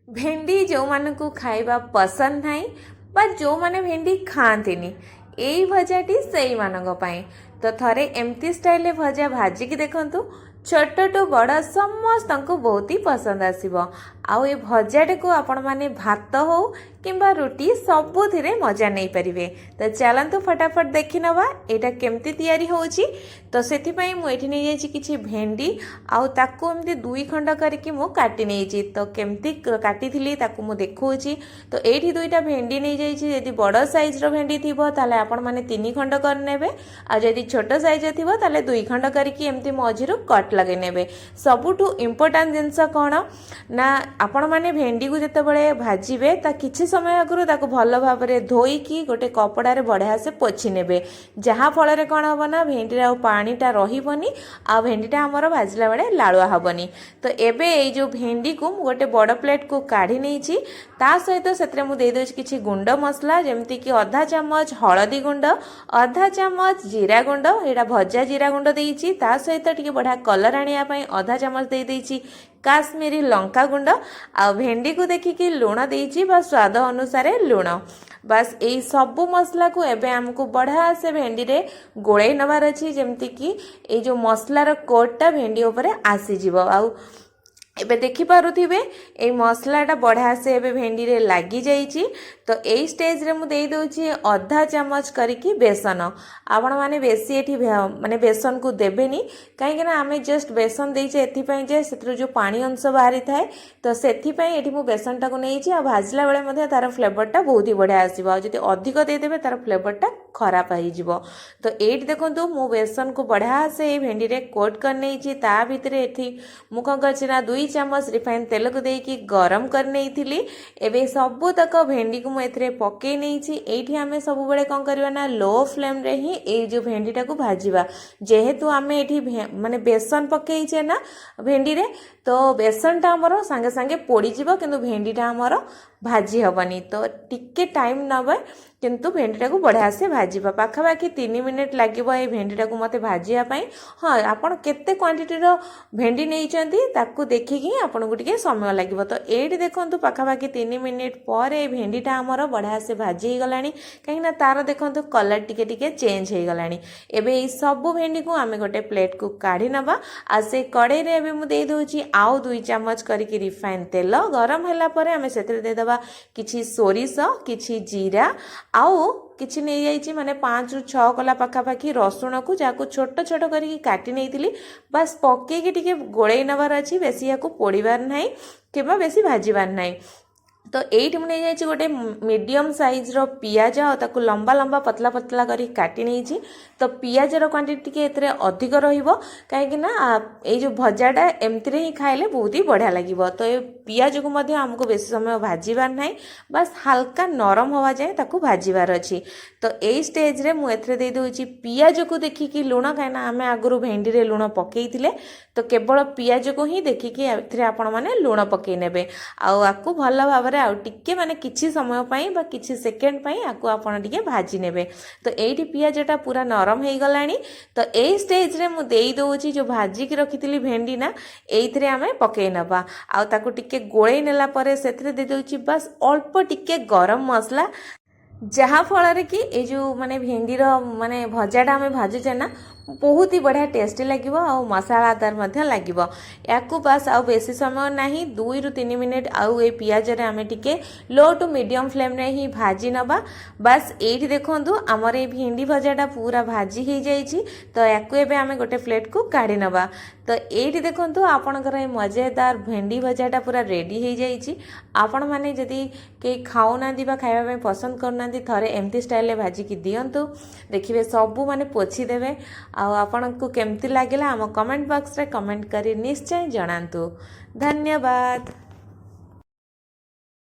भेंडी जो मानकु खाइबा पसंद नहीं बा जो माने भेंडी खाआंतीनी एई भजाटी सेई मानक पई। तो थरे एमती स्टाइल भजा भाजिकी देखंतु छोट टू बड़ समस्त को बहुत ही पसंद आसीबो। आउ ए भजाटे को आपण माने भात हो किंबा रुटी सबुथिरे मजा नहीं परिवे। तो चलंतु फटाफट देखि नवा एटा केमती तयारी होउची। तो सेति पई मु एठी नै जायछि किछि भेंडी आउ ताकू एमती दुई खंड करके मु काटी नेछि। तो केमती काटिथिली ताकू मु देखौछि। तो एठी दुईटा भेंडी नै जायछि। यदि बड़ साइज रो भेंडी थिबो ताले आपण माने 3 खंड कर नेबे आ यदि छोट साइज थिबो ताले 2 खंड करके एमती मझिरु कट लगे नेबे। सबुठु इंपोर्टेंट जिंस कोन ना आपण माने भेंडी को जते बळे भाजिबे ता किछि समय आगु ताको भल भाव में धोईकी गोटे कपड़ा रे बढ़िया से पोछि नेबे। जहाँ फल रे कौन हम ना भेंडी आ पानीटा रहीबनी आ भेंडीटा आमर भाजला बेले लालुआ हबनी। तो एबे ए जो भेंडी को गोटे बड़ प्लेट को काढ़ी नेछि। ता सहित सेतरे मु दे दोछि किछि गुंड मसला जेमति कि आधा चामच हळदी गुंड, आधा चामच जीरा गुंड, एटा भजा जीरा गुंड देइछि। ता सहित टिके बढ़िया कलर आनिया पई आधा चामच दे देइछि काश्मीरी लंका गुंड। आ भेंडी को देखिकी लुण देइछि बा स्वाद अनुसार लुण। बस यही सबू मसला को एबे हमको बढ़िया से भेंडी रे गोळेई नबार अछि जेमति कि ए जो मसलार कोटटा भेंडी ऊपर आसी जिवो। आउ एबे देखि पारुथिबे ए मसलाटा बढ़िया से एबे भेंडी रे लागी जाइछि। तो एई स्टेज रे मु देई दोछि आधा चामच करिकी बेसन। आपण माने बेसी एठी माने बेसन को देबेनी काहे ना आमे जस्ट बेसन देइछे एथि पई जे सेत्र जो पानी अंश बाहरी थाए। तो सेथि पई एठी मु बेसनटा को नेइछि आ भाजला बेले मध्ये तार फ्लेवरटा बहुत ही बढ़िया आसीबो। आ जति अधिक दे देबे तार फ्लेवरटा खराब होई जिवो। तो एठी देखंतु मु बेसन को बढ़िया से ए भेंडी रे कोट कर नेइछि। ता भितरे एठी मु कं करछि ना 2 चामच रिफाइन तेल को देकी गरम कर नेइथिली। एबे सबु तक भेंडी को मु एथरे पके नेइछि। एठी आमे सबु बेले कं करबा ना लो फ्लेम रे ही ए जो भेंडीटा को भाजीबा। जेहेतु आमे एठी माने बेसन पकेइछे ना भेंडी रे तो बेसनटा हमरो संगे संगे पोड़ी जिवो किंतु भेंडीटा हमरो भाजी हबनी। तो टिके टाइम नबे किंतु भेंडीटा को बढ़िया से भाजीबा। पाखापाखि 3 मिनिट लागिबो ए भेंडीटा को मते भाजिया पई। हाँ आपण केते क्वांटिटी रो भेंडी नेइचंती ताकू देखिकी आपण को टिके समय लागिबो। तो एठी देखंतु पाखापाखि 3 मिनिट पर ए भेंडीटा हमरो बढ़िया से भाजी गलानी काहे ना तार देखंतु कलर टिके टिके चेंज हे गलानी। एबे ई सब भेंडी को आमे गोटे प्लेट को काढी नबा। आ से कड़ाई रे एबे मु देई दोछि आउ 2 चामच करिकी रिफाइन तेल गरम होला परे आमे सेतरे दे दबा किछि सोरिष किछि जीरा आउ किछि नहीं जाइछि माने 5 ରୁ 6 कला पाखापाखि रसुण को जाको छोट छोट करके काटी नहीं बस पके के टिके गोळेई नबार अछि। बेसी याको पोड़ीबार नाही केबा बेसी भाजीबार नाही। तो एठी मु नहीं जाइछि गोटे मीडियम साइज रो पियाज आ ताकू लंबा लंबा पतला पतला करी काटी नहीं। तो पियाज रो क्वांटिटी के एतरे अधिक रहिबो काहे कि ना ए जो भजाटा एमती रे ही खाइले बहुत ही बढ़िया लागिबो। तो ए पियाज को मध्ये हमको बेसी समय भाजीबार नाही बस हल्का नरम होवा जाए ताकू भाजीबार अछि। तो ए स्टेज रे मु एथरे दे दोछि पियाज को देखिकी लुण काहे ना आमे आगुरु भेंडी रे लुण पकेइथिले। तो केवल पियाज को ही देखिकी एथरे आपण माने लुण पकेइ नेबे आ आकू भल भाबरे आ टिके माने किछि समय पई बा किछि सेकेंड पई आकू आपण टिके भाजी नेबे। तो एठी पियाजटा पूरा नरम हे गलानी। तो ए स्टेज रे मु देई दोछि जो भाजी की रखिथिली भेंडी ना एइथरे आमे पकेइ नबा आ ताकू टिके गोळेई नेला परे सेथरे दे दोछि बस अल्प टिके गरम मसला जहाँ फल कि ए जो माने भेंडी रो माने भजाटा आमे भाजुचे ना बहुत ही बढ़िया टेस्टी लगे आउ मसालादार मध्य लगे। याकू बस आउ बेसी समय नहीं 2 ରୁ 3 मिनिट आउ ए पियाज रे आमे टिके लो टू मीडियम फ्लेम रे ही भाजी नबा। बस एठी देखंतु हमर ए भिंडी भजाटा पूरा भाजी हो जाइछि। तो याकू एबे आमे गोटे प्लेट को काढी नबा। तो एठी देखंतु आपनकर ए मजेदार भेंडी भजाटा पूरा रेडी हो जाइछि। आपण माने जदी के खाउ ना दिबा खाइबा में पसंद करना थरे एमती स्टाइल रे भाजी की दियंतु देखिबे सबु माने पोछि देबे। आउ आपनको केमती लागिला हम कमेंट बॉक्स रे कमेंट करी निश्चय जणांतु। धन्यवाद।